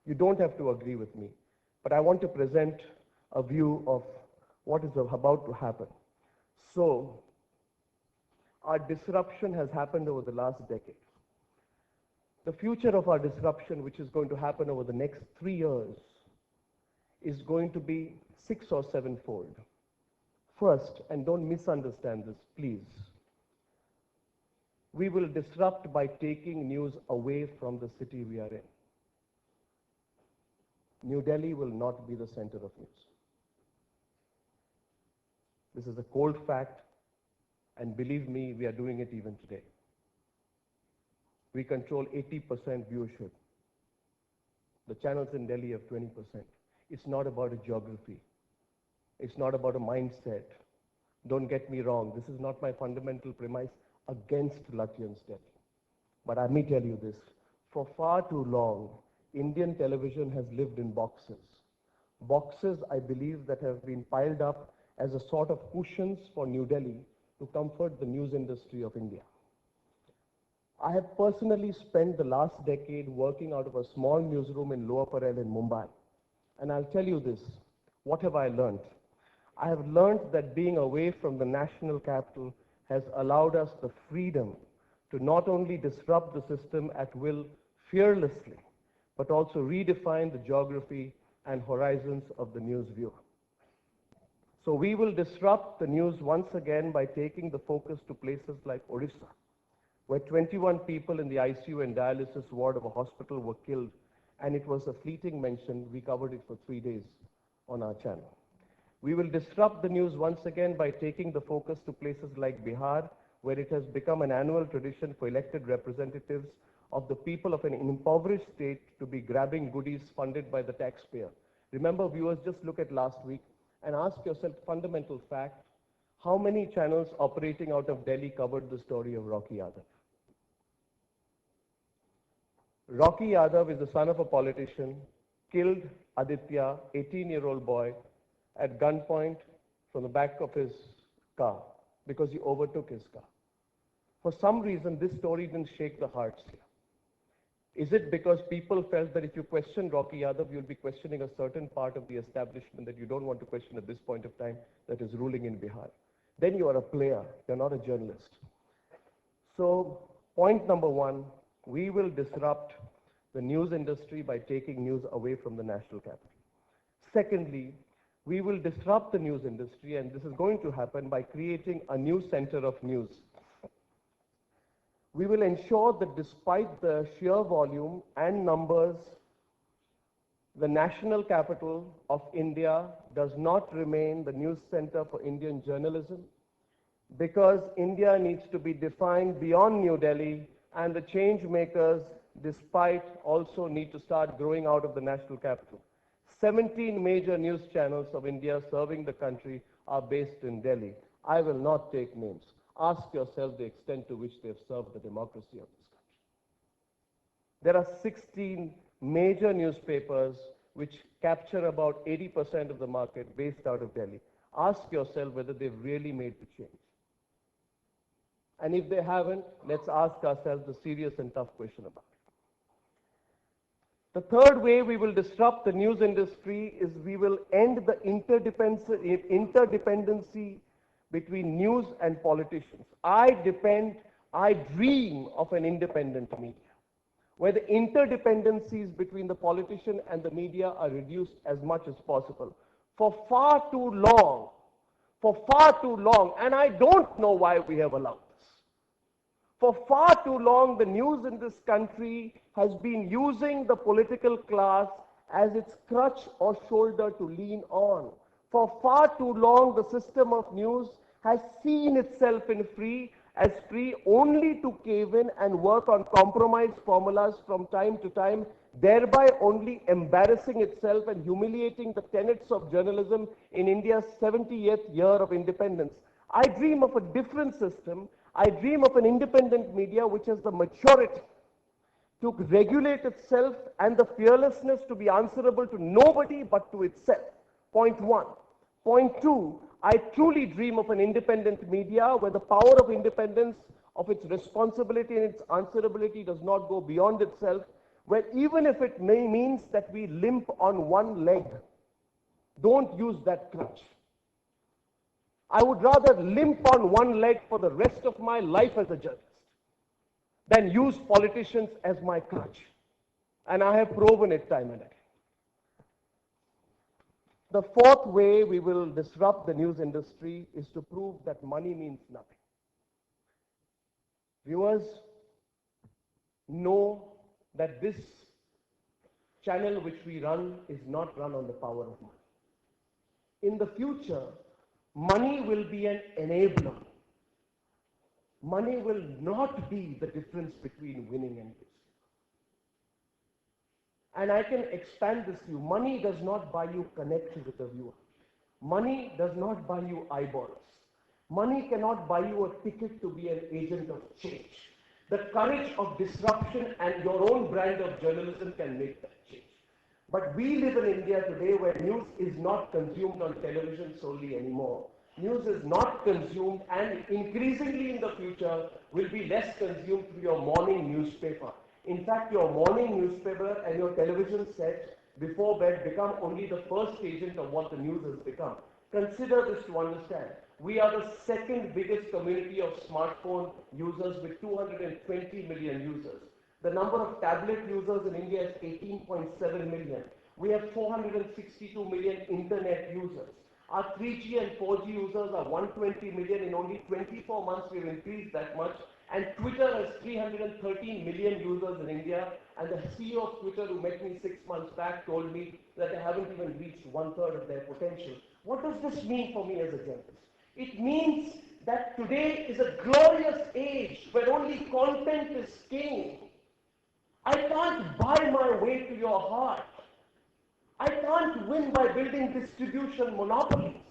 You don't have to agree with me, but I want to present a view of what is about to happen. So, our disruption has happened over the last decade. The future of our disruption, which is going to happen over the next 3 years, is going to be 6 or 7-fold. First, and don't misunderstand this, please, we will disrupt by taking news away from the city we are in. New Delhi will not be the center of news. This is a cold fact, and believe me, we are doing it even today. We control 80% viewership. The channels in Delhi have 20%. It's not about a geography. It's not about a mindset. Don't get me wrong, this is not my fundamental premise against Launchung's Delhi. But let me tell you this, for far too long, Indian television has lived in boxes. Boxes, I believe, that have been piled up as a sort of cushions for New Delhi to comfort the news industry of India. I have personally spent the last decade working out of a small newsroom in Lower Parel in Mumbai. And I'll tell you this, what have I learned? I have learned that being away from the national capital has allowed us the freedom to not only disrupt the system at will fearlessly, but also redefine the geography and horizons of the news viewer. So we will disrupt the news once again by taking the focus to places like Odisha, where 21 people in the ICU and dialysis ward of a hospital were killed, and it was a fleeting mention. We covered it for 3 days on our channel. We will disrupt the news once again by taking the focus to places like Bihar, where it has become an annual tradition for elected representatives of the people of an impoverished state to be grabbing goodies funded by the taxpayer. Remember, viewers, just look at last week and ask yourself fundamental fact, how many channels operating out of Delhi covered the story of Rocky Yadav? Rocky Yadav is the son of a politician, killed Aditya, 18-year-old boy, at gunpoint from the back of his car because he overtook his car. For some reason, this story didn't shake the hearts here. Is it because people felt that if you question Rocky Yadav, you'll be questioning a certain part of the establishment that you don't want to question at this point of time that is ruling in Bihar? Then you are a player, you're not a journalist. So, point number one, we will disrupt the news industry by taking news away from the national capital. Secondly, we will disrupt the news industry, and this is going to happen by creating a new center of news. We will ensure that despite the sheer volume and numbers, the national capital of India does not remain the news center for Indian journalism, because India needs to be defined beyond New Delhi, and the change makers, despite, also need to start growing out of the national capital. 17 major news channels of India serving the country are based in Delhi. I will not take names. Ask yourself the extent to which they have served the democracy of this country. There are 16 major newspapers which capture about 80% of the market based out of Delhi. Ask yourself whether they've really made the change. And if they haven't, let's ask ourselves the serious and tough question about it. The third way we will disrupt the news industry is we will end the interdependency between news and politicians. I dream of an independent media, where the interdependencies between the politician and the media are reduced as much as possible. For far too long, and I don't know why we have allowed this. For far too long, the news in this country has been using the political class as its crutch or shoulder to lean on. For far too long, the system of news has seen itself as free only to cave in and work on compromise formulas from time to time, thereby only embarrassing itself and humiliating the tenets of journalism in India's 70th year of independence. I dream of a different system. I dream of an independent media which has the maturity to regulate itself and the fearlessness to be answerable to nobody but to itself. Point one. Point two, I truly dream of an independent media where the power of independence, of its responsibility and its answerability does not go beyond itself, where even if it means that we limp on one leg, don't use that crutch. I would rather limp on one leg for the rest of my life as a journalist than use politicians as my crutch. And I have proven it time and again. The fourth way we will disrupt the news industry is to prove that money means nothing. Viewers know that this channel which we run is not run on the power of money. In the future, money will be an enabler. Money will not be the difference between winning and losing. And I can expand this to you. Money does not buy you connect with the viewer. Money does not buy you eyeballs. Money cannot buy you a ticket to be an agent of change. The courage of disruption and your own brand of journalism can make that change. But we live in India today where news is not consumed on television solely anymore. News is not consumed and increasingly in the future will be less consumed through your morning newspaper. In fact, your morning newspaper and your television set before bed become only the first agent of what the news has become. Consider this to understand. We are the second biggest community of smartphone users with 220 million users. The number of tablet users in India is 18.7 million. We have 462 million internet users. Our 3G and 4G users are 120 million. In only 24 months, we've increased that much. And Twitter has 313 million users in India. And the CEO of Twitter, who met me 6 months back, told me that they haven't even reached 1/3 of their potential. What does this mean for me as a journalist? It means that today is a glorious age where only content is king. I can't buy my way to your heart. I can't win by building distribution monopolies.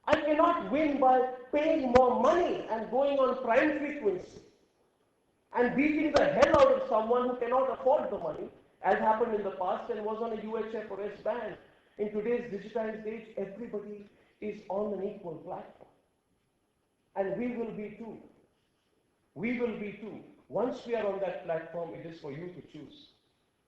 I cannot win by paying more money and going on prime frequency and beating the hell out of someone who cannot afford the money, as happened in the past and was on a UHF or S band. In today's digitized age, everybody is on an equal platform. And we will be too. We will be too. Once we are on that platform, it is for you to choose,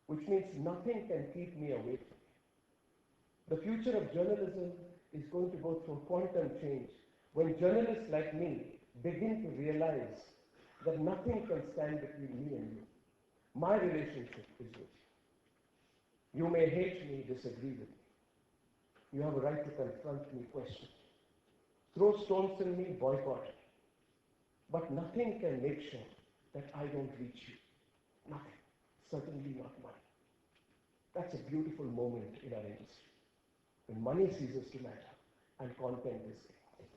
which means nothing can keep me away from it. The future of journalism is going to go through quantum change when journalists like me begin to realize that nothing can stand between me and you. My relationship is with you. You may hate me, disagree with me. You have a right to confront me, question. Throw stones in me, boycott me. But nothing can make sure that I don't reach you. Nothing. Certainly not money. That's a beautiful moment in our industry, when money ceases to matter and content is king.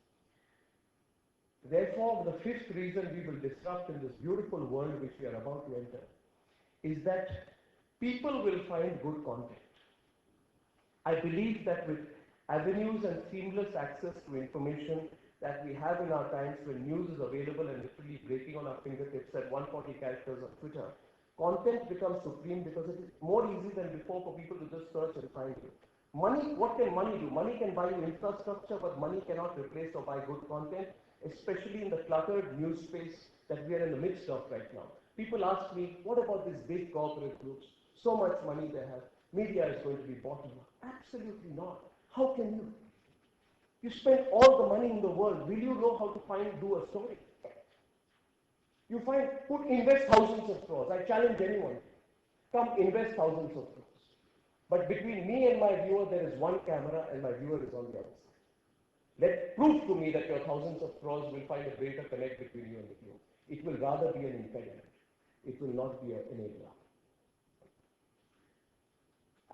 Therefore, the fifth reason we will disrupt in this beautiful world which we are about to enter is that people will find good content. I believe that with avenues and seamless access to information that we have in our times when news is available and literally breaking on our fingertips at 140 characters on Twitter, content becomes supreme because it is more easy than before for people to just search and find you. Money, what can money do? Money can buy you infrastructure, but money cannot replace or buy good content, especially in the cluttered news space that we are in the midst of right now. People ask me, what about these big corporate groups? So much money they have. Media is going to be bottom up. Absolutely not. How can you? You spend all the money in the world. Will you know how to do a story? You invest thousands of crores. I challenge anyone. Come invest thousands of crores. But between me and my viewer, there is one camera and my viewer is on the other side. Prove to me that your thousands of crores will find a greater connect between you and the viewer. It will rather be an impediment. It will not be an enabler.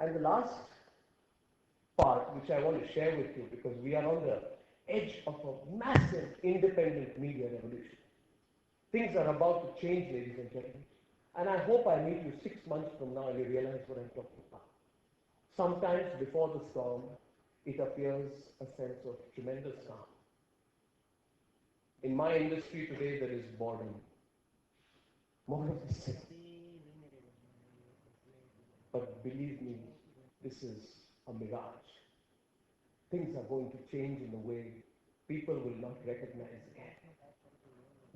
And the last part, which I want to share with you, because we are on the edge of a massive independent media revolution. Things are about to change, ladies and gentlemen. And I hope I meet you 6 months from now and you realize what I'm talking about. Sometimes before the storm, it appears a sense of tremendous calm. In my industry today, there is boredom. More of the same. But believe me, this is a mirage. Things are going to change in a way people will not recognize again.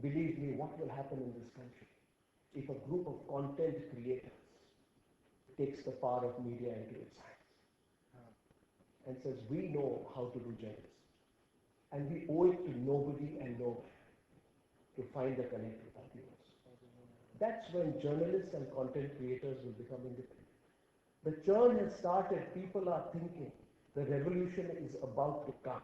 Believe me, what will happen in this country if a group of content creators takes the power of media into its hands and says, we know how to do journalism. And we owe it to nobody and nowhere to find the connect with our viewers. That's when journalists and content creators will become independent. The churn has started. People are thinking the revolution is about to come.